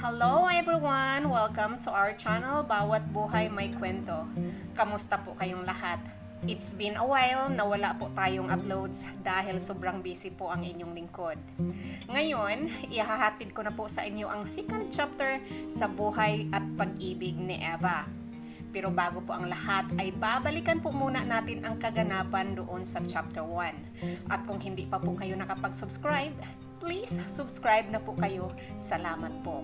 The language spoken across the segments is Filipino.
Hello everyone! Welcome to our channel, Bawat Buhay May Kwento. Kamusta po kayong lahat? It's been a while na wala po tayong uploads dahil sobrang busy po ang inyong lingkod. Ngayon, ihahatid ko na po sa inyo ang second chapter sa buhay at pag-ibig ni Eva. Pero bago po ang lahat ay babalikan po muna natin ang kaganapan doon sa chapter 1. At kung hindi pa po kayo nakapag-subscribe, please subscribe na po kayo. Salamat po.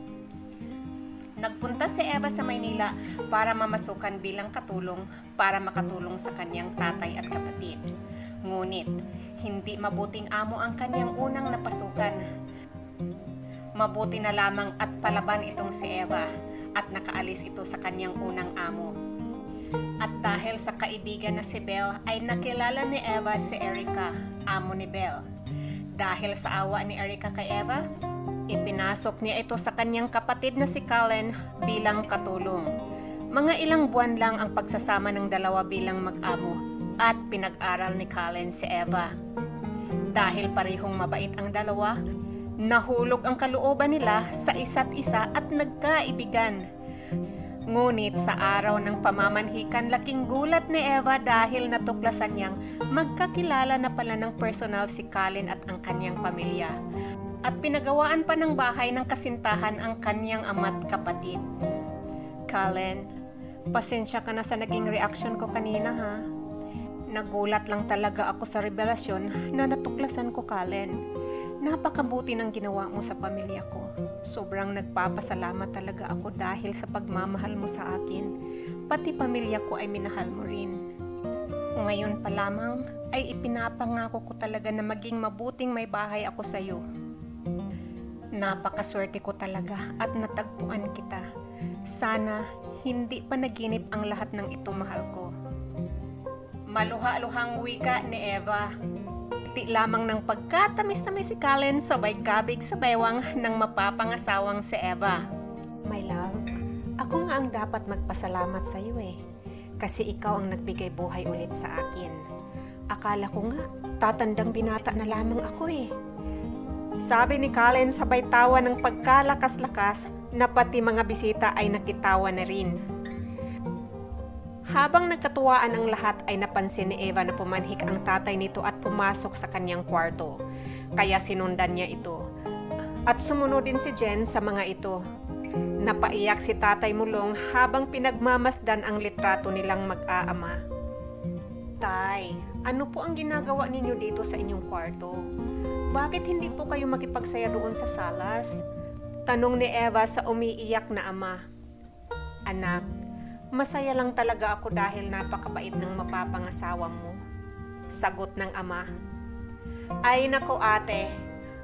Nagpunta si Eva sa Maynila para mamasukan bilang katulong para makatulong sa kanyang tatay at kapatid. Ngunit, hindi mabuting amo ang kanyang unang napasukan. Mabuti na lamang at palaban itong si Eva at nakaalis ito sa kanyang unang amo. At dahil sa kaibigan na si Belle ay nakilala ni Eva si Erica, amo ni Belle. Dahil sa awa ni Erica kay Eva, ipinasok niya ito sa kanyang kapatid na si Colin bilang katulong. Mga ilang buwan lang ang pagsasama ng dalawa bilang mag-amo at pinag-aral ni Colin si Eva. Dahil parehong mabait ang dalawa, nahulog ang kalooban nila sa isa't isa at nagkaibigan. Ngunit sa araw ng pamamanhikan, laking gulat ni Eva dahil natuklasan niyang magkakilala na pala ng personal si Colin at ang kanyang pamilya. At pinagawaan pa ng bahay ng kasintahan ang kanyang ama't kapatid. Colin, pasensya ka na sa naging reaction ko kanina ha. Nagulat lang talaga ako sa revelasyon na natuklasan ko, Colin. Napakabuti ng ginawa mo sa pamilya ko. Sobrang nagpapasalamat talaga ako dahil sa pagmamahal mo sa akin. Pati pamilya ko ay minahal mo rin. Ngayon pa lamang ay ipinapangako ko talaga na maging mabuting may bahay ako sa iyo. Napakaswerte ko talaga at natagpuan kita. Sana hindi pa naginip ang lahat ng ito, mahal ko. Maluha-luhang wika ni Eva. Iti lamang ng pagkatamis-tamis si Colin sabay kabig sa bewang ng mapapangasawang si Eva. My love, ako nga ang dapat magpasalamat sa iyo eh. Kasi ikaw ang nagbigay buhay ulit sa akin. Akala ko nga, tatandang binata na lamang ako eh. Sabi ni Colin sabay tawa ng pagkalakas-lakas na pati mga bisita ay nakitawa na rin. Habang nagkatuwaan ang lahat ay napansin ni Eva na pumanhik ang tatay nito at pumasok sa kanyang kwarto. Kaya sinundan niya ito. At sumunod din si Jen sa mga ito. Napaiyak si Tatay Mulong habang pinagmamasdan ang litrato nilang mag-aama. Tay, ano po ang ginagawa ninyo dito sa inyong kwarto? Bakit hindi po kayo makipagsaya doon sa salas? Tanong ni Eva sa umiiyak na ama. Anak, masaya lang talaga ako dahil napakabait ng mapapangasawa mo. Sagot ng ama. Ay nako ate,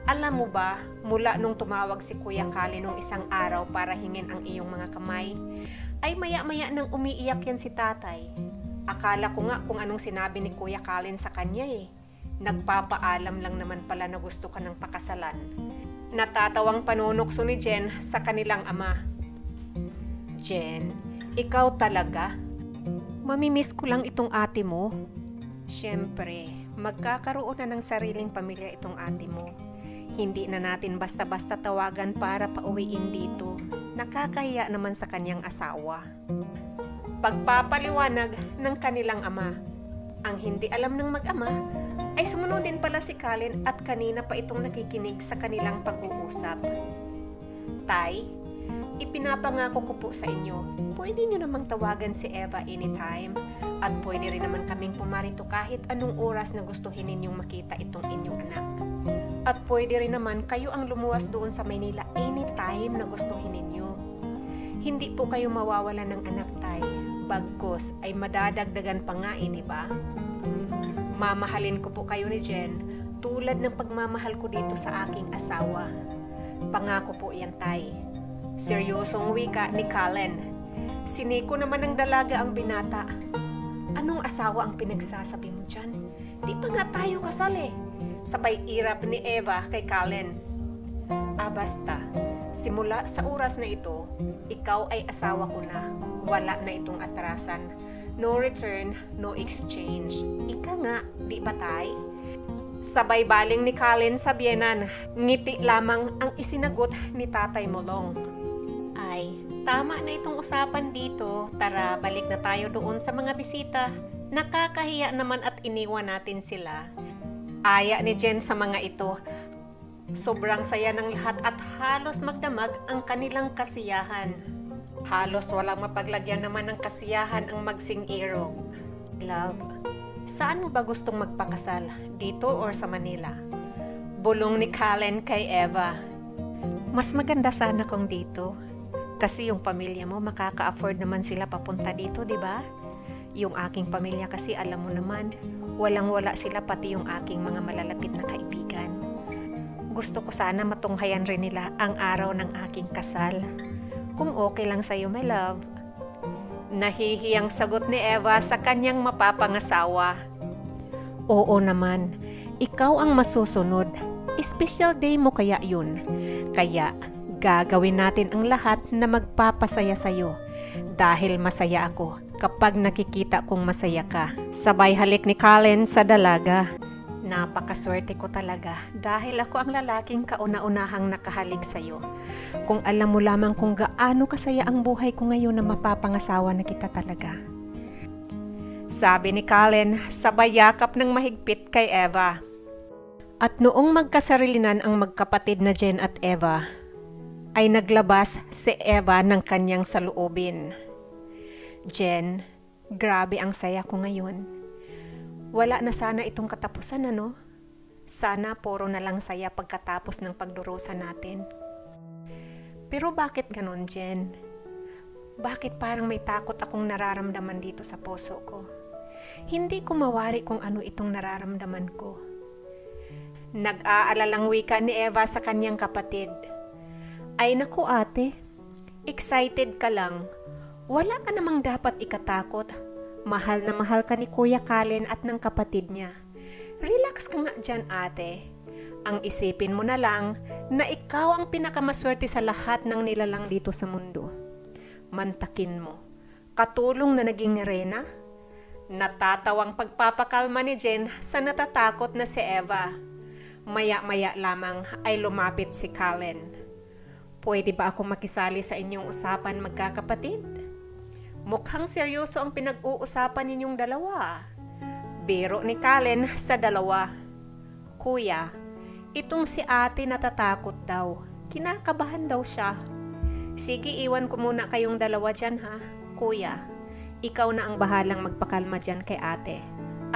alam mo ba, mula nung tumawag si Kuya Kali nung isang araw para hingin ang iyong mga kamay, ay maya-maya nang umiiyak yan si tatay. Akala ko nga kung anong sinabi ni Kuya Kalin sa kanya eh. Nagpapaalam lang naman pala na gusto ka ng pakasalan. Natatawang panunokso ni Jen sa kanilang ama. Jen, ikaw talaga? Mamimiss ko lang itong ate mo. Siyempre, magkakaroon na ng sariling pamilya itong ate mo. Hindi na natin basta-basta tawagan para pauwiin dito. Nakakahiya naman sa kanyang asawa. Pagpapaliwanag ng kanilang ama. Ang hindi alam ng mag-ama ay sumunod din pala si Colin at kanina pa itong nakikinig sa kanilang pag-uusap. Tay, ipinapangako ko po sa inyo, pwede nyo namang tawagan si Eva anytime at pwede rin naman kaming pumarito kahit anong oras na gustuhin ninyong makita itong inyong anak. At pwede rin naman kayo ang lumuwas doon sa Maynila anytime na gustuhin ninyo. Hindi po kayo mawawala ng anak, tay. Bagkus ay madadagdagan pa nga eh, diba? Mamahalin ko po kayo ni Jen tulad ng pagmamahal ko dito sa aking asawa. Pangako po yan, tay. Seryosong wika ni Colin. Siniko naman ng dalaga ang binata. Anong asawa ang pinagsasabi mo dyan? Di pa nga tayo kasal eh. Sabay irap ni Eva kay Colin. Basta. Simula sa oras na ito, ikaw ay asawa ko na. Wala na itong atrasan. No return, no exchange. Ika nga, di ba tay? Sabay baling ni Colin sa biyenan, ngiti lamang ang isinagot ni Tatay Mulong. Tama na itong usapan dito. Tara, balik na tayo doon sa mga bisita. Nakakahiya naman at iniwan natin sila. Aya ni Jen sa mga ito. Sobrang saya ng lahat at halos magdamag ang kanilang kasiyahan. Halos walang mapaglagyan naman ng kasiyahan ang magsing-irog. Love, saan mo ba gustong magpakasal? Dito or sa Manila? Bulong ni Kallen kay Eva. Mas maganda sana kung dito. Kasi yung pamilya mo makaka-afford naman sila papunta dito, di ba? Yung aking pamilya kasi alam mo naman, walang-wala sila pati yung aking mga malalapit na kaibigan. Gusto ko sana matunghayan rin nila ang araw ng aking kasal. Kung okay lang sa'yo, my love. Nahihiyang sagot ni Eva sa kanyang mapapangasawa. Oo naman, ikaw ang masusunod. Special day mo kaya yun. Kaya gagawin natin ang lahat na magpapasaya sa'yo. Dahil masaya ako kapag nakikita kong masaya ka. Sabay halik ni Kallen sa dalaga. Napakaswerte ko talaga dahil ako ang lalaking kauna-unahang nakahalik sa'yo. Kung alam mo lamang kung gaano kasaya ang buhay ko ngayon na mapapangasawa na kita talaga. Sabi ni Kallen sabay yakap ng mahigpit kay Eva. At noong magkasarilinan ang magkapatid na Jen at Eva, ay naglabas si Eva ng kanyang saloobin. Jen, grabe ang saya ko ngayon. Wala na sana itong katapusan, ano? Sana puro na lang saya pagkatapos ng pagdurusa natin. Pero bakit ganon, Jen? Bakit parang may takot akong nararamdaman dito sa puso ko? Hindi ko mawari kung ano itong nararamdaman ko. Nag-aalalang wika ni Eva sa kanyang kapatid. Ay naku ate, excited ka lang. Wala ka namang dapat ikatakot. Mahal na mahal ka ni Kuya Kallen at ng kapatid niya. Relax ka nga dyan ate. Ang isipin mo na lang na ikaw ang pinakamaswerte sa lahat ng nilalang dito sa mundo. Mantakin mo. Katulong na naging reyna. Natatawang pagpapakalma ni Jen sa natatakot na si Eva. Maya-maya lamang ay lumapit si Kallen. Pwede ba ako makisali sa inyong usapan magkakapatid? Mukhang seryoso ang pinag-uusapan ninyong dalawa. Biro ni Kallen sa dalawa. Kuya, itong si ate natatakot daw. Kinakabahan daw siya. Sige, iwan ko muna kayong dalawa dyan ha. Kuya, ikaw na ang bahalang magpakalma dyan kay ate.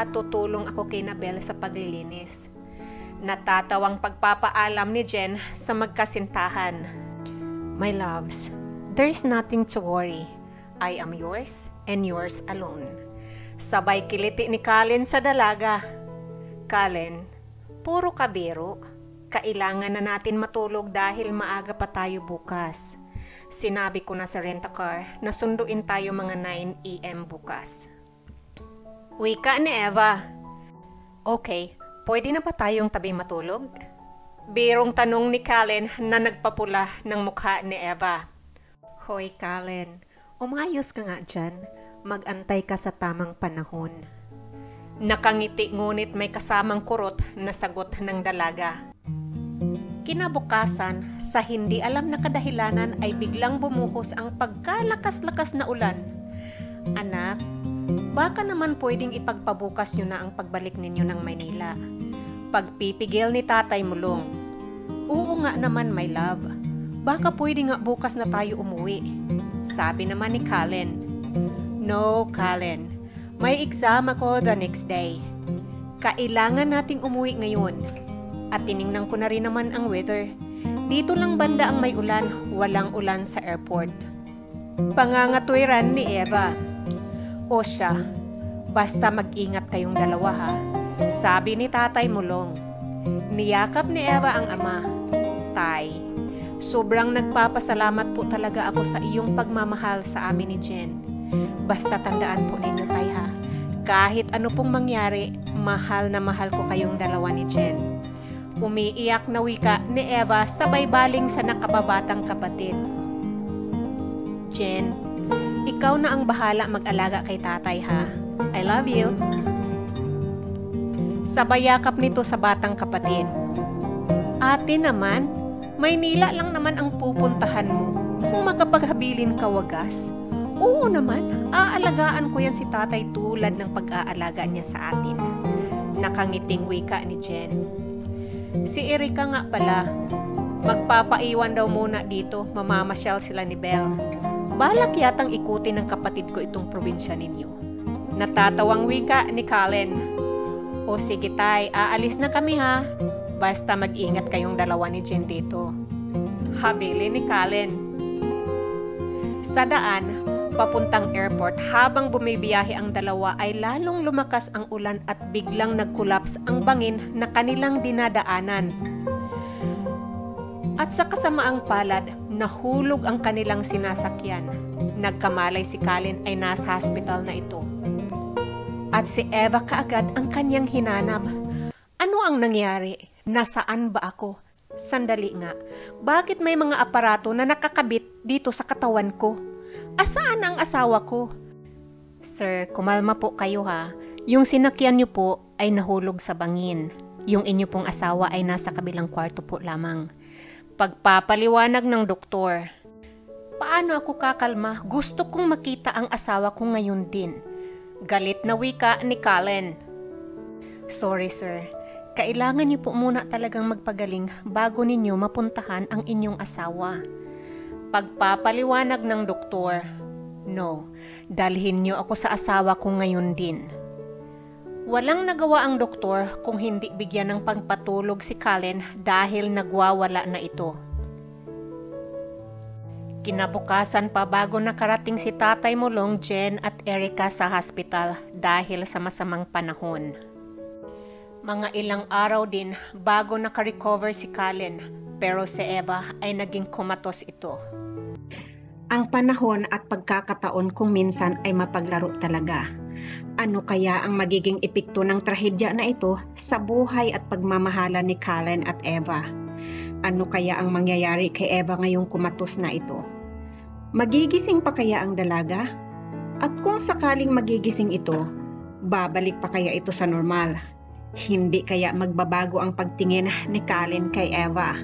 At tutulong ako kay Nabel sa paglilinis. Natatawang pagpapaalam ni Jen sa magkasintahan. My loves, there's nothing to worry. I am yours and yours alone. Sabay kiliti ni Kallen sa dalaga. Kallen, puro kabiro. Kailangan na natin matulog dahil maaga pa tayo bukas. Sinabi ko na sa rent-a-car na sunduin tayo mga 9 AM bukas. Wika ni Eva. Okay, pwede na ba tayong tabi matulog? Birong tanong ni Kallen na nagpapula ng mukha ni Eva. Hoy Kallen, umayos ka nga dyan. Mag-antay ka sa tamang panahon. Nakangiti ngunit may kasamang kurot na sagot ng dalaga. Kinabukasan, sa hindi alam na kadahilanan ay biglang bumuhos ang pagkalakas-lakas na ulan. Anak, baka naman pwedeng ipagpabukas nyo na ang pagbalik ninyo ng Maynila. Pagpipigil ni Tatay Mulong. Oo nga naman my love. Baka pwede nga bukas na tayo umuwi. Sabi naman ni Kallen. No, Kallen. May exam ako the next day. Kailangan nating umuwi ngayon. At tiningnan ko na rin naman ang weather. Dito lang banda ang may ulan, walang ulan sa airport. Pangangatwiran ni Eva. O siya, basta mag-ingat kayong dalawa ha. Sabi ni Tatay Mulong. Niyakap ni Eva ang ama. Tay, sobrang nagpapasalamat po talaga ako sa iyong pagmamahal sa amin ni Jen. Basta tandaan po ninyo tay ha. Kahit ano pong mangyari, mahal na mahal ko kayong dalawa ni Jen. Umiiyak na wika ni Eva sabay baling sa nakababatang kapatid. Jen, ikaw na ang bahala mag-alaga kay tatay ha. I love you. Sabay yakap nito sa batang kapatid. Ate naman, Maynila lang naman ang pupuntahan mo. Kung makapaghabilin ka wagas, oo naman, aalagaan ko yan si tatay tulad ng pag-aalaga niya sa atin. Nakangiting wika ni Jen. Si Erika nga pala, magpapaiwan daw muna dito, mamamasyal sila ni Belle. Balak yatang ikutin ng kapatid ko itong probinsya ninyo. Natatawang wika ni Colin. O sige tay, aalis na kami ha. Basta mag-ingat kayong dalawa ni Jen dito. Habili ni Colin. Sa daan, papuntang airport, habang bumibiyahe ang dalawa ay lalong lumakas ang ulan at biglang nag-collapse ang bangin na kanilang dinadaanan. At sa kasamaang palad, nahulog ang kanilang sinasakyan. Nagkamalay si Colin ay nasa hospital na ito. At si Eva kaagad ang kanyang hinanap. Ano ang nangyari? Nasaan ba ako? Sandali nga, bakit may mga aparato na nakakabit dito sa katawan ko? Asaan ang asawa ko? Sir, kumalma po kayo ha. Yung sinakyan niyo po ay nahulog sa bangin. Yung inyo pong asawa ay nasa kabilang kwarto po lamang. Pagpapaliwanag ng doktor. Paano ako kakalma? Gusto kong makita ang asawa ko ngayon din. Galit na wika ni Colin. Sorry sir, kailangan niyo po muna talagang magpagaling bago ninyo mapuntahan ang inyong asawa. Pagpapaliwanag ng doktor. No, dalhin niyo ako sa asawa ko ngayon din. Walang nagawa ang doktor kung hindi bigyan ng pagpatulog si Colin dahil nagwawala na ito. Kinabukasan pa bago nakarating si Tatay Mulong, Jen at Erika sa hospital dahil sa masamang panahon. Mga ilang araw din bago nakarecover si Colin, pero si Eva ay naging kumatos ito. Ang panahon at pagkakataon kung minsan ay mapaglaro talaga. Ano kaya ang magiging epekto ng trahedya na ito sa buhay at pagmamahala ni Colin at Eva? Ano kaya ang mangyayari kay Eva ngayong kumatos na ito? Magigising pa kaya ang dalaga? At kung sakaling magigising ito, babalik pa kaya ito sa normal? Hindi kaya magbabago ang pagtingin ni Colin kay Eva?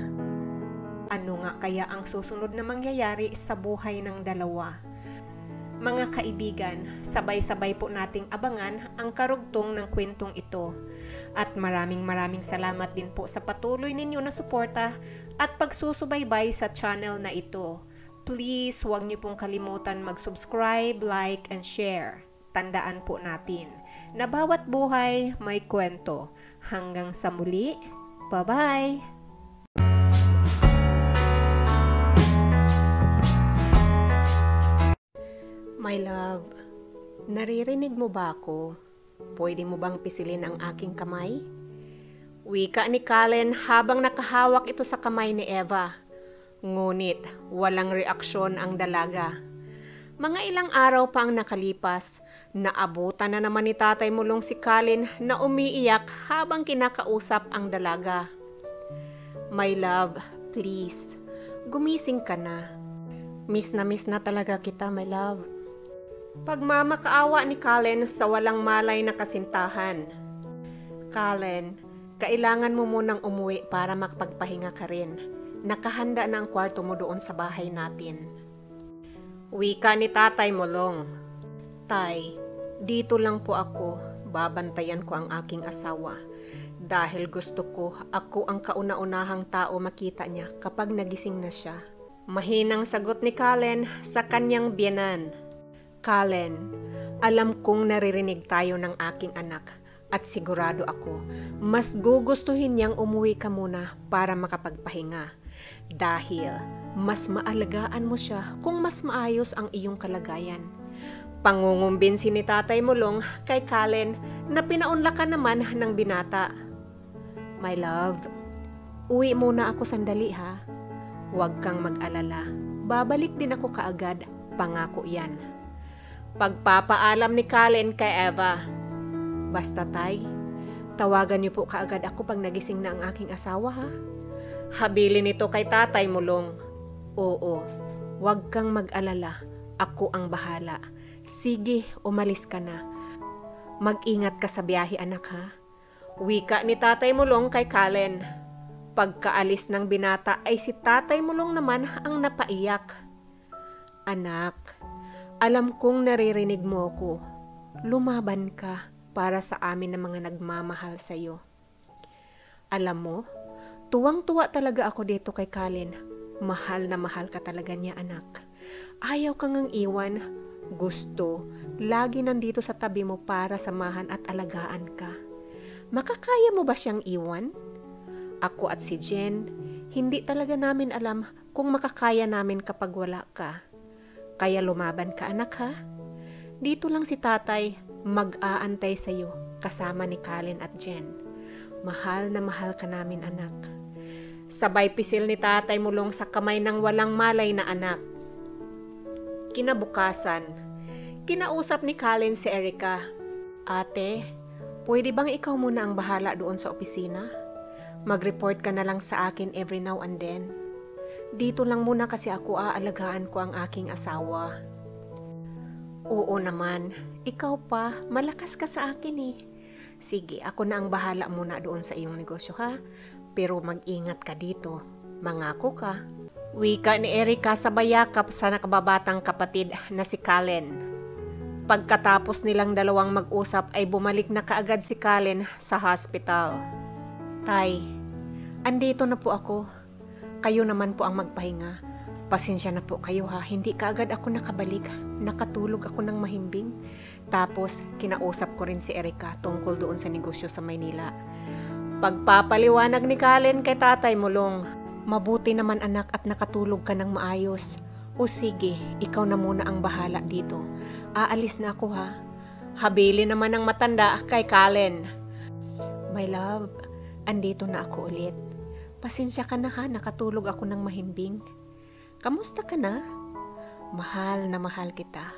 Ano nga kaya ang susunod na mangyayari sa buhay ng dalawa? Mga kaibigan, sabay-sabay po nating abangan ang karugtong ng kwentong ito. At maraming salamat din po sa patuloy ninyo na suporta at pagsusubaybay sa channel na ito. Please, huwag niyo pong kalimutan mag-subscribe, like, and share. Tandaan po natin na bawat buhay may kwento. Hanggang sa muli, bye-bye! My love, naririnig mo ba ako? Pwede mo bang pisilin ang aking kamay? Wika ni Colin habang nakahawak ito sa kamay ni Eva. Ngunit walang reaksyon ang dalaga. Mga ilang araw pa ang nakalipas, naabutan na naman ni Tatay Mulong si Colin na umiiyak habang kinakausap ang dalaga. My love, please, gumising ka na. Miss na talaga kita, my love. Pagmamakaawa ni Colin sa walang malay na kasintahan. Colin, kailangan mo munang umuwi para makapagpahinga ka rin. Nakahanda na ang kwarto mo doon sa bahay natin. Wika ni Tatay Mulong. Tay, dito lang po ako. Babantayan ko ang aking asawa. Dahil gusto ko, ako ang kauna-unahang tao makita niya kapag nagising na siya. Mahinang sagot ni Colin sa kanyang biyenan. Colin, alam kong naririnig tayo ng aking anak at sigurado ako, mas gugustuhin niyang umuwi ka muna para makapagpahinga. Dahil mas maalagaan mo siya kung mas maayos ang iyong kalagayan. Pangungumbinsi ni Tatay Mulong kay Colin na pinaunlakan naman ng binata. My love, uwi muna ako sandali ha. Huwag kang mag-alala. Babalik din ako kaagad. Pangako yan. Pagpapaalam ni Colin kay Eva. Basta tay, tawagan niyo po kaagad ako pag nagising na ang aking asawa ha. Habilin ito kay Tatay Mulong. Oo, huwag kang mag-alala. Ako ang bahala. Sige, umalis ka na. Mag-ingat ka sa biyahe anak ha. Wika ni Tatay Mulong kay Colin. Pagkaalis ng binata ay si Tatay Mulong naman ang napaiyak. Anak, alam kong naririnig mo ko. Lumaban ka para sa amin ng mga nagmamahal sa iyo. Alam mo, tuwang-tuwa talaga ako dito kay Kalin. Mahal na mahal ka talaga niya, anak. Ayaw kang ngang iwan. Gusto, lagi nandito sa tabi mo para samahan at alagaan ka. Makakaya mo ba siyang iwan? Ako at si Jen, hindi talaga namin alam kung makakaya namin kapag wala ka. Kaya lumaban ka, anak, ha? Dito lang si tatay mag-aantay sa iyo kasama ni Kalin at Jen. Mahal na mahal ka namin, anak. Sabay pisil ni tatay mulong sa kamay ng walang malay na anak. Kinabukasan, kinausap ni Kalin si Erica. Ate, pwede bang ikaw muna ang bahala doon sa opisina? Mag-report ka na lang sa akin every now and then. Dito lang muna kasi ako aalagaan ko ang aking asawa. Oo naman, ikaw pa, malakas ka sa akin eh. Sige, ako na ang bahala muna doon sa iyong negosyo, ha? Pero mag-ingat ka dito. Mangako ka. Wika ni Erica sa bayakap sa nakababatang kapatid na si Kalin. Pagkatapos nilang dalawang mag-usap ay bumalik na kaagad si Kalin sa hospital. Tay, andito na po ako. Kayo naman po ang magpahinga. Pasensya na po kayo ha, hindi kaagad ako nakabalik. Nakatulog ako ng mahimbing. Tapos, kinausap ko rin si Erica tungkol doon sa negosyo sa Maynila. Pagpapaliwanag ni Kalin kay tatay mulong, mabuti naman anak at nakatulog ka ng maayos. O sige, ikaw na muna ang bahala dito. Aalis na ako ha. Habili naman ng matanda kay Kalin. My love, andito na ako ulit. Pasensya ka na ha, nakatulog ako ng mahimbing. Kamusta ka na? Mahal na mahal kita.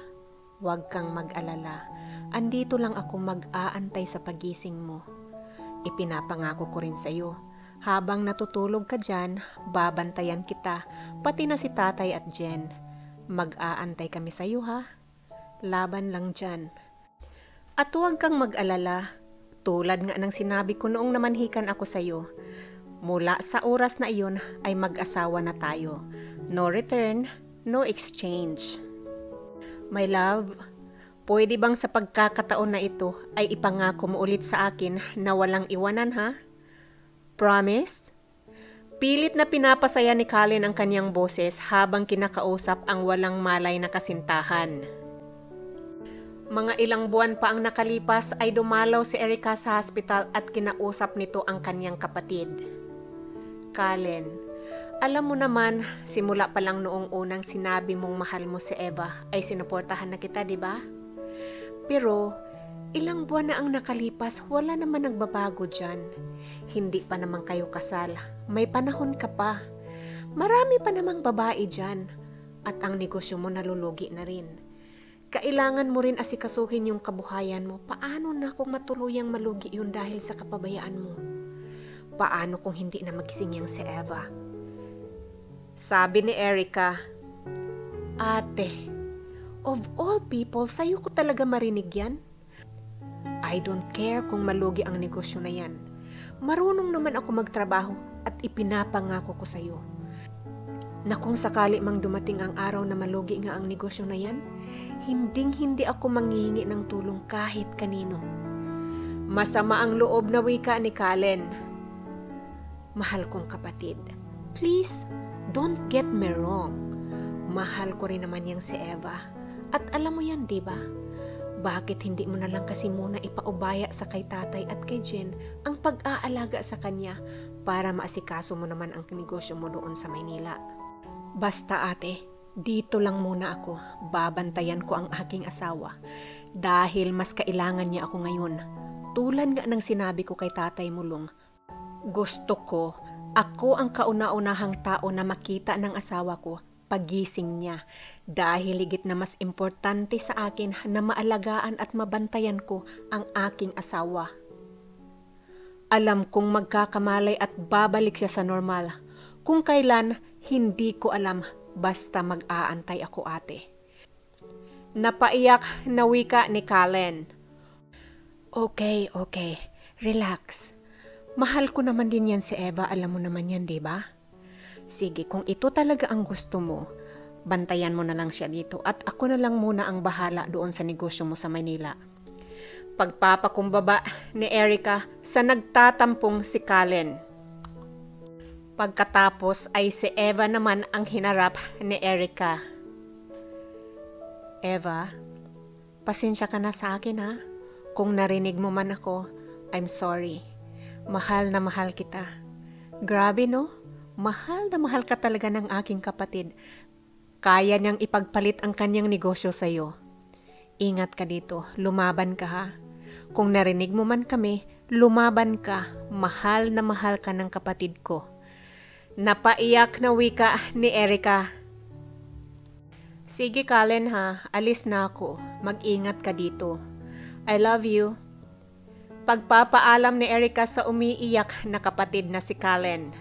Huwag kang mag-alala. Andito lang ako mag-aantay sa pagising mo. Ipinapangako ko rin sa iyo. Habang natutulog ka dyan, babantayan kita, pati na si tatay at Jen. Mag-aantay kami sa iyo ha. Laban lang dyan. At huwag kang mag-alala. Tulad nga ng sinabi ko noong namanhikan ako sa iyo. Mula sa oras na iyon ay mag-asawa na tayo. No return, no exchange. My love, pwede bang sa pagkakataon na ito ay ipangako mo ulit sa akin na walang iwanan ha? Promise? Pilit na pinapasaya ni Kalin ang kanyang boses habang kinakausap ang walang malay na kasintahan. Mga ilang buwan pa ang nakalipas ay dumalaw si Erica sa hospital at kinausap nito ang kanyang kapatid. Kalin, alam mo naman, simula pa lang noong unang sinabi mong mahal mo si Eva ay sinuportahan na kita, di ba? Pero, ilang buwan na ang nakalipas, wala naman nagbabago dyan. Hindi pa naman kayo kasal. May panahon ka pa. Marami pa namang babae dyan. At ang negosyo mo nalulugi na rin. Kailangan mo rin asikasuhin yung kabuhayan mo. Paano na kung matuluyang malugi yun dahil sa kapabayaan mo? Paano kung hindi na magising yang si Eva? Sabi ni Erica, Ate, of all people, sa'yo ko talaga marinig yan? I don't care kung malugi ang negosyo na yan. Marunong naman ako magtrabaho at ipinapangako ko sa'yo na kung sakali mang dumating ang araw na malugi nga ang negosyo na yan, hinding-hindi ako manghihingi ng tulong kahit kanino. Masama ang loob na wika ni Kalin. Mahal kong kapatid, please, don't get me wrong. Mahal ko rin naman yang si Eva. At alam mo yan, di ba? Bakit hindi mo na lang kasi muna ipaubaya sa kay tatay at kay Jen ang pag-aalaga sa kanya para maasikaso mo naman ang negosyo mo doon sa Maynila? Basta ate, dito lang muna ako. Babantayan ko ang aking asawa dahil mas kailangan niya ako ngayon. Tulad nga ng sinabi ko kay tatay mulong, gusto ko, ako ang kauna-unahang tao na makita ng asawa ko pagising niya dahil higit na mas importante sa akin na maalagaan at mabantayan ko ang aking asawa. Alam kong magkakamalay at babalik siya sa normal. Kung kailan, hindi ko alam, basta mag-aantay ako ate. Napaiyak na wika ni Kalin. Okay, relax. Mahal ko naman din yan si Eva, alam mo naman yan, di ba? Sige, kung ito talaga ang gusto mo, Bantayan mo na lang siya dito at ako na lang muna ang bahala doon sa negosyo mo sa Maynila. Pagpapakumbaba ni Erica sa nagtatampong si Kallen. Pagkatapos ay si Eva naman ang hinarap ni Erica. Eva, pasensya ka na sa akin ha. Kung narinig mo man ako, I'm sorry. Mahal na mahal kita. Grabe no? Mahal na mahal ka talaga ng aking kapatid. Kaya niyang ipagpalit ang kanyang negosyo sa'yo. Ingat ka dito, lumaban ka ha. Kung narinig mo man kami, lumaban ka. Mahal na mahal ka ng kapatid ko. Napaiyak na wika ni Erica. Sige Kallen ha, alis na ako. Mag-ingat ka dito. I love you. Pagpapaalam ni Erica sa umiiyak na kapatid na si Kallen.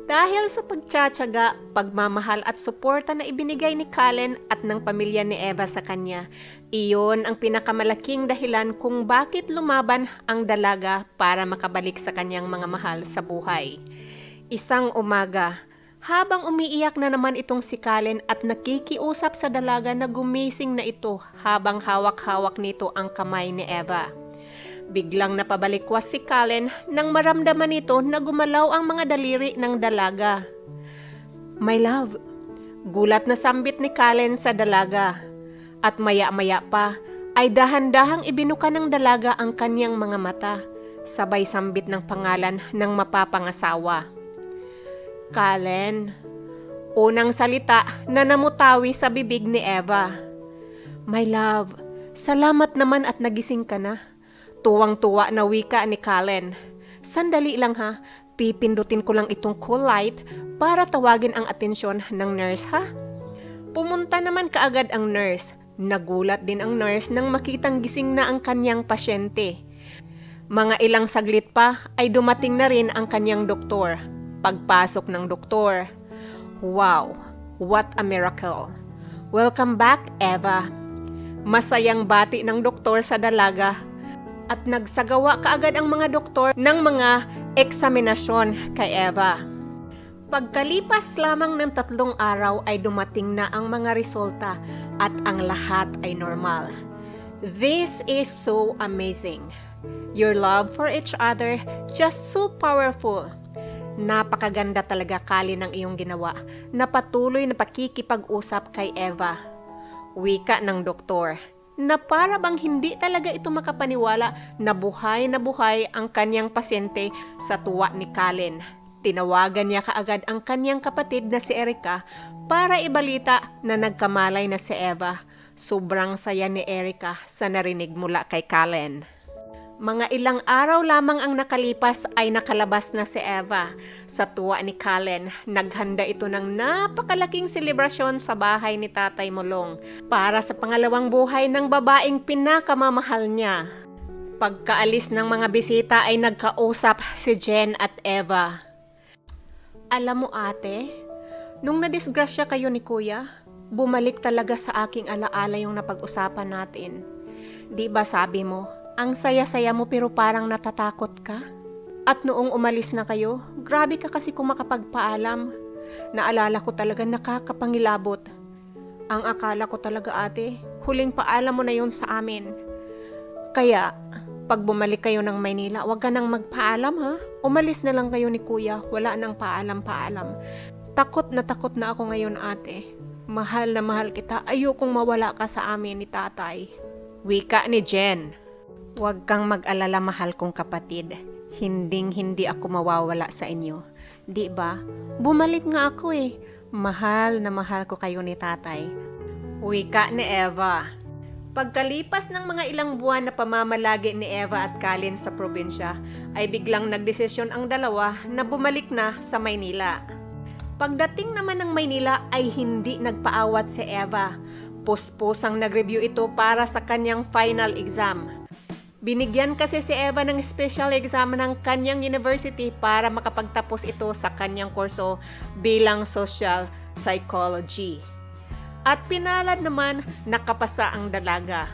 Dahil sa pagtsatsaga, pagmamahal at suporta na ibinigay ni Kallen at ng pamilya ni Eva sa kanya, iyon ang pinakamalaking dahilan kung bakit lumaban ang dalaga para makabalik sa kanyang mga mahal sa buhay. Isang umaga, habang umiiyak na naman itong si Kallen at nakikiusap sa dalaga na gumising na ito habang hawak-hawak nito ang kamay ni Eva. Biglang napabalikwas si Kallen nang maramdaman nito na gumalaw ang mga daliri ng dalaga. My love, gulat na sambit ni Kallen sa dalaga. At maya-maya pa ay dahan-dahang ibinuka ng dalaga ang kanyang mga mata, sabay sambit ng pangalan ng mapapangasawa. Kallen, unang salita na namutawi sa bibig ni Eva. My love, salamat naman at nagising ka na. Tuwang-tuwa na wika ni Kallen. Sandali lang ha, pipindutin ko lang itong cool light para tawagin ang atensyon ng nurse ha. Pumunta naman kaagad ang nurse. Nagulat din ang nurse nang makitang gising na ang kanyang pasyente. Mga ilang saglit pa ay dumating na rin ang kanyang doktor. Pagpasok ng doktor, wow, what a miracle. Welcome back, Eva. Masayang bati ng doktor sa dalaga. At nagsagawa kaagad ang mga doktor ng mga eksaminasyon kay Eva. Pagkalipas lamang ng 3 araw ay dumating na ang mga resulta at ang lahat ay normal. This is so amazing. Your love for each other just so powerful. Napakaganda talaga Kallen ng iyong ginawa na patuloy na pakikipag-usap kay Eva. Wika ng doktor. Na para bang hindi talaga ito makapaniwala na buhay ang kanyang pasyente sa tuwa ni Kallen. Tinawagan niya kaagad ang kanyang kapatid na si Erica para ibalita na nagkamalay na si Eva. Sobrang saya ni Erica sa narinig mula kay Kallen. Mga ilang araw lamang ang nakalipas ay nakalabas na si Eva. Sa tuwa ni Kallen, naghanda ito ng napakalaking selebrasyon sa bahay ni Tatay Mulong para sa pangalawang buhay ng babaeng pinakamamahal niya. Pagkaalis ng mga bisita ay nagkausap si Jen at Eva. Alam mo ate, nung nadisgrasya kayo ni Kuya, bumalik talaga sa aking alaala yung napag-usapan natin. Di ba sabi mo, ang saya-saya mo pero parang natatakot ka? At noong umalis na kayo, grabe ka kasi kung makapagpaalam. Naalala ko talaga nakakapangilabot. Ang akala ko talaga ate, huling paalam mo na yun sa amin. Kaya, pag bumalik kayo ng Maynila, huwag ka nang magpaalam ha. Umalis na lang kayo ni Kuya, wala nang paalam-paalam. Takot na ako ngayon ate. Mahal na mahal kita, ayokong mawala ka sa amin ni tatay. Wika ni Jen. Huwag kang mag-alala mahal kong kapatid. Hinding-hindi ako mawawala sa inyo. Di ba? Bumalik nga ako eh. Mahal na mahal ko kayo ni tatay. Wika ni Eva. Pagkalipas ng mga ilang buwan na pamamalagi ni Eva at Kallen sa probinsya, ay biglang nagdesisyon ang dalawa na bumalik na sa Maynila. Pagdating naman ng Maynila ay hindi nagpaawat si Eva. Puspusang nag-review ito para sa kanyang final exam. Binigyan kasi si Eva ng special exam ng kanyang university para makapagtapos ito sa kanyang kurso bilang social psychology. At pinalad naman nakapasa ang dalaga.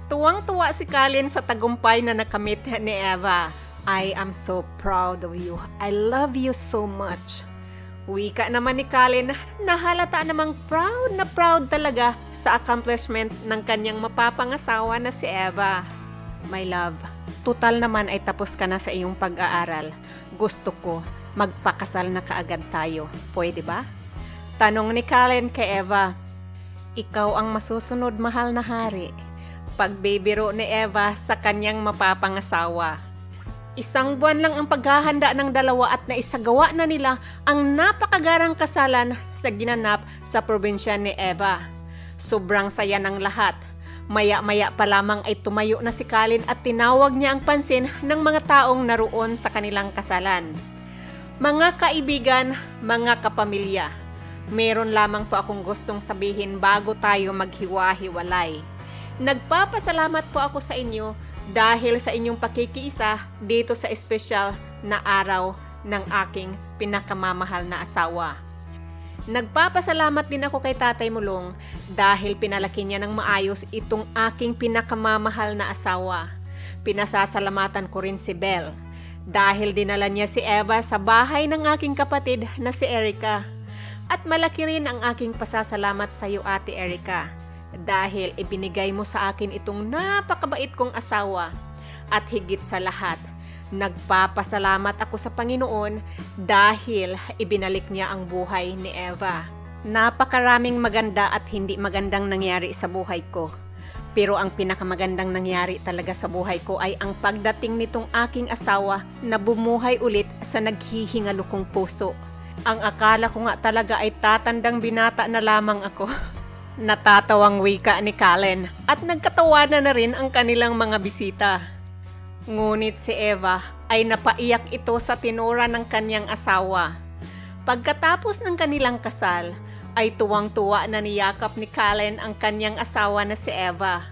Tuwang-tuwa si Kallen sa tagumpay na nakamit ni Eva. I am so proud of you. I love you so much. Wika naman ni Colin na halata namang proud talaga sa accomplishment ng kanyang mapapangasawa na si Eva. My love, total naman ay tapos ka na sa iyong pag-aaral. Gusto ko, magpakasal na kaagad tayo. Pwede ba? Tanong ni Colin kay Eva. Ikaw ang masusunod, mahal na hari. Pagbibiro ni Eva sa kanyang mapapangasawa. 1 buwan lang ang paghahanda ng dalawa at naisagawa na nila ang napakagarang kasalan sa ginanap sa probinsya ni Eva. Sobrang saya ng lahat. Maya-maya pa lamang ay tumayo na si Colin at tinawag niya ang pansin ng mga taong naroon sa kanilang kasalan. Mga kaibigan, mga kapamilya, meron lamang po akong gustong sabihin bago tayo maghiwa-hiwalay. Nagpapasalamat po ako sa inyo dahil sa inyong pakikiisa dito sa espesyal na araw ng aking pinakamamahal na asawa. Nagpapasalamat din ako kay Tatay Mulong dahil pinalaki niya ng maayos itong aking pinakamamahal na asawa. Pinasasalamatan ko rin si Belle dahil dinala niya si Eva sa bahay ng aking kapatid na si Erica. At malaki rin ang aking pasasalamat sa iyo, Ate Erica, dahil ibinigay mo sa akin itong napakabait kong asawa. At higit sa lahat, nagpapasalamat ako sa Panginoon dahil ibinalik niya ang buhay ni Eva. Napakaraming maganda at hindi magandang nangyari sa buhay ko. Pero ang pinakamagandang nangyari talaga sa buhay ko ay ang pagdating nitong aking asawa na bumuhay ulit sa naghihingalo kong puso. Ang akala ko nga talaga ay tatandang binata na lamang ako. Natatawang wika ni Colin at nagkatawanan na rin ang kanilang mga bisita. Ngunit si Eva ay napaiyak ito sa tinura ng kanyang asawa. Pagkatapos ng kanilang kasal, ay tuwang-tuwa na niyakap ni Colin ang kanyang asawa na si Eva.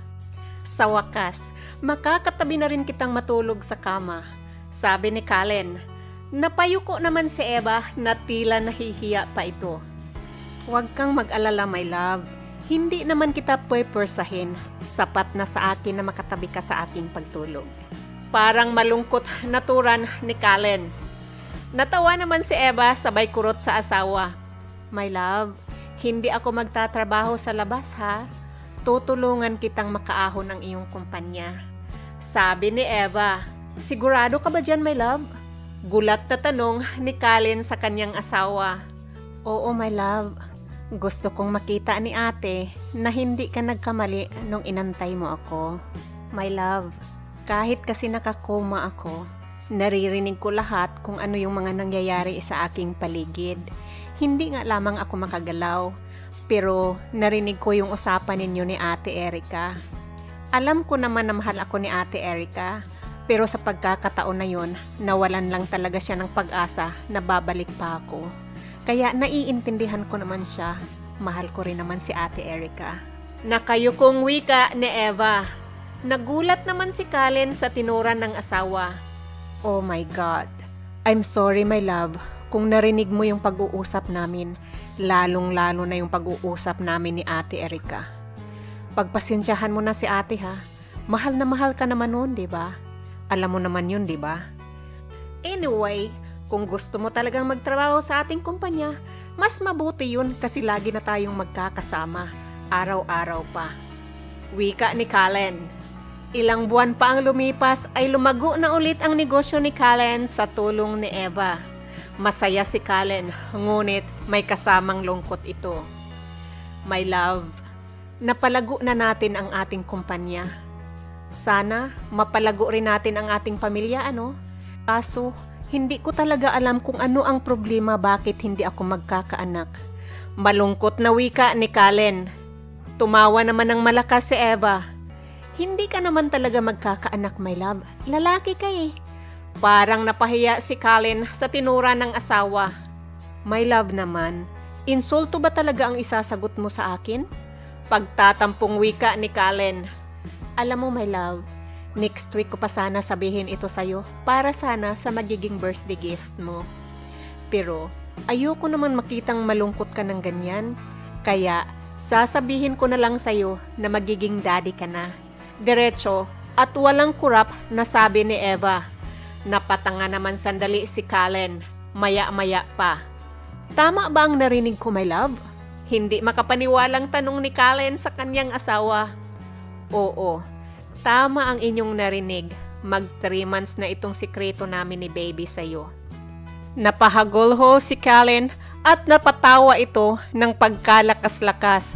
Sa wakas, makakatabi na rin kitang matulog sa kama, sabi ni Colin. Napayuko naman si Eva na tila nahihiya pa ito. Huwag kang mag-alala, my love. Hindi naman kita pwepwersahin. Sapat na sa akin na makatabi ka sa aking pagtulog. Parang malungkot naturan ni Colin. Natawa naman si Eva sabay kurot sa asawa. My love, hindi ako magtatrabaho sa labas ha. Tutulungan kitang makaahon ng iyong kumpanya. Sabi ni Eva. Sigurado ka ba dyan, my love? Gulat na tanong ni Colin sa kanyang asawa. Oo, my love. Gusto kong makita ni ate na hindi ka nagkamali nung inantay mo ako. My love, kahit kasi nakakoma ako, naririnig ko lahat kung ano yung mga nangyayari sa aking paligid. Hindi nga lamang ako makagalaw, pero narinig ko yung usapan ninyo ni Ate Erica. Alam ko naman na mahal ako ni Ate Erica, pero sa pagkakataon na yun, nawalan lang talaga siya ng pag-asa na babalik pa ako. Kaya naiintindihan ko naman siya. Mahal ko rin naman si Ate Erica. Nakayukong wika ni Eva. Nagulat naman si Colin sa tinuran ng asawa. Oh my God. I'm sorry, my love, kung narinig mo yung pag-uusap namin. Lalong-lalo na yung pag-uusap namin ni Ate Erica. Pagpasensyahan mo na si ate ha. Mahal na mahal ka naman noon, di ba? Alam mo naman yun, di ba? Anyway, kung gusto mo talagang magtrabaho sa ating kumpanya, mas mabuti yun kasi lagi na tayong magkakasama, araw-araw pa. Wika ni Colin. Ilang buwan pa ang lumipas ay lumago na ulit ang negosyo ni Colin sa tulong ni Eva. Masaya si Colin, ngunit may kasamang lungkot ito. My love, napalago na natin ang ating kumpanya. Sana mapalago rin natin ang ating pamilya, ano? Kaso, hindi ko talaga alam kung ano ang problema bakit hindi ako magkakaanak. Malungkot na wika ni Colin. Tumawa naman ng malakas si Eva. Hindi ka naman talaga magkakaanak, my love. Lalaki ka eh. Parang napahiya si Colin sa tinura ng asawa. My love naman, insulto ba talaga ang isasagot mo sa akin? Pagtatampong wika ni Colin. Alam mo, my love, next week ko pa sana sabihin ito sa'yo para sana sa magiging birthday gift mo. Pero ayoko naman makitang malungkot ka ng ganyan. Kaya sasabihin ko na lang sa'yo na magiging daddy ka na. Diretso at walang kurap na sabi ni Eva. Napatanga naman sandali si Kallen. Maya-maya pa. Tama ba ang narinig ko, my love? Hindi makapaniwalang tanong ni Kallen sa kanyang asawa. Oo, tama ang inyong narinig. Mag 3 months na itong sikreto namin ni baby sa'yo. Napahagulho si Kallen at napatawa ito ng pagkalakas-lakas.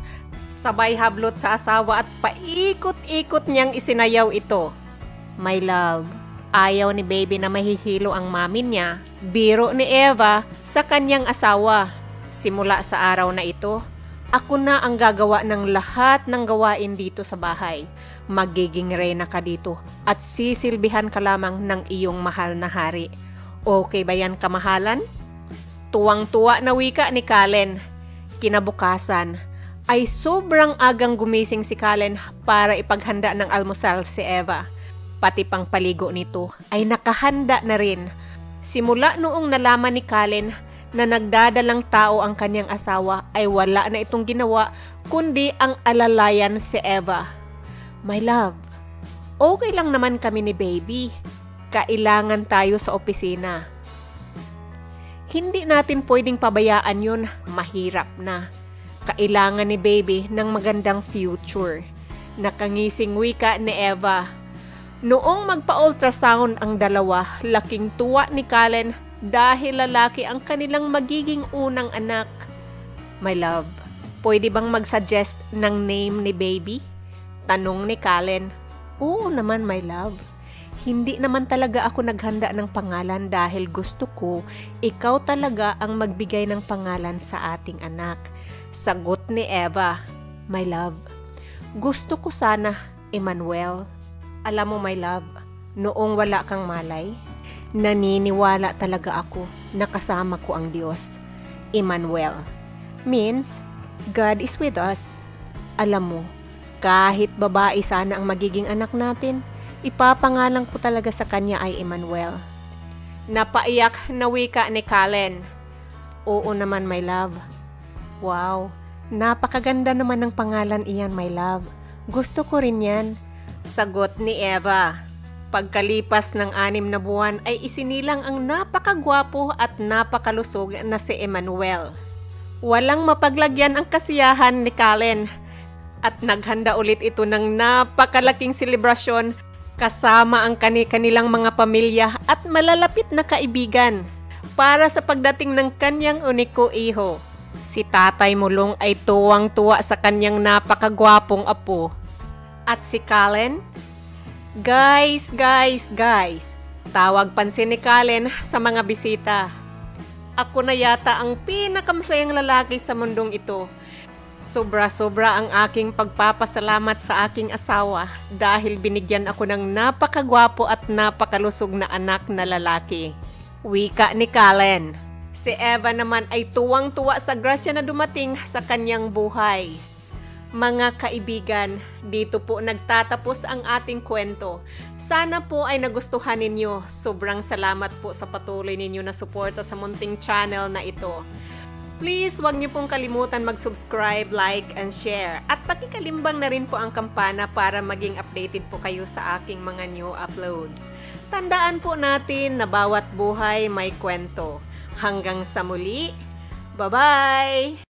Sabay hablot sa asawa at paikot-ikot niyang isinayaw ito. My love, ayaw ni baby na mahihilo ang mami niya. Biro ni Eva sa kanyang asawa. Simula sa araw na ito, ako na ang gagawa ng lahat ng gawain dito sa bahay. Magiging reyna ka dito at sisilbihan ka lamang ng iyong mahal na hari. Okay ba yan, kamahalan? Tuwang-tuwa na wika ni Kallen. Kinabukasan ay sobrang agang gumising si Kallen para ipaghanda ng almusal si Eva. Pati pang paligo nito ay nakahanda na rin. Simula noong nalaman ni Kallen na nagdadalang tao ang kanyang asawa ay wala na itong ginawa kundi ang alalayan si Eva. My love, okay lang naman kami ni baby. Kailangan tayo sa opisina. Hindi natin pwedeng pabayaan yun. Mahirap na. Kailangan ni baby ng magandang future. Nakangising wika ni Eva. Noong magpa-ultrasound ang dalawa, laking tuwa ni Kallen dahil lalaki ang kanilang magiging unang anak. My love, pwede bang mag-suggest ng name ni baby? Tanong ni Kallen. Oo naman, my love. Hindi naman talaga ako naghanda ng pangalan dahil gusto ko ikaw talaga ang magbigay ng pangalan sa ating anak. Sagot ni Eva. My love, gusto ko sana Emmanuel. Alam mo, my love, noong wala kang malay, naniniwala talaga ako na kasama ko ang Diyos. Emmanuel means God is with us. Alam mo, kahit babae sana ang magiging anak natin, ipapangalan ko talaga sa kanya ay Emmanuel. Napaiyak na wika ni Kallen. Oo naman, my love. Wow, napakaganda naman ng pangalan iyan, my love. Gusto ko rin yan. Sagot ni Eva. Pagkalipas ng 6 na buwan ay isinilang ang napakagwapo at napakalusog na si Emmanuel. Walang mapaglagyan ang kasiyahan ni Kallen at naghanda ulit ito ng napakalaking selebrasyon kasama ang kanilang mga pamilya at malalapit na kaibigan para sa pagdating ng kanyang uniko iho. Si Tatay Mulong ay tuwang-tuwa sa kanyang napakagwapong apo. At si Kallen? Guys, tawag pansin ni Kallen sa mga bisita. Ako na yata ang pinakamasayang lalaki sa mundong ito. Sobra-sobra ang aking pagpapasalamat sa aking asawa dahil binigyan ako ng napakagwapo at napakalusog na anak na lalaki. Wika ni Kallen. Si Eva naman ay tuwang-tuwa sa grasya na dumating sa kanyang buhay. Mga kaibigan, dito po nagtatapos ang ating kwento. Sana po ay nagustuhan ninyo. Sobrang salamat po sa patuloy ninyo na suporta sa munting channel na ito. Please, huwag niyo pong kalimutan mag-subscribe, like, and share. At pakikalimbang na rin po ang kampana para maging updated po kayo sa aking mga new uploads. Tandaan po natin na bawat buhay may kwento. Hanggang sa muli, bye-bye!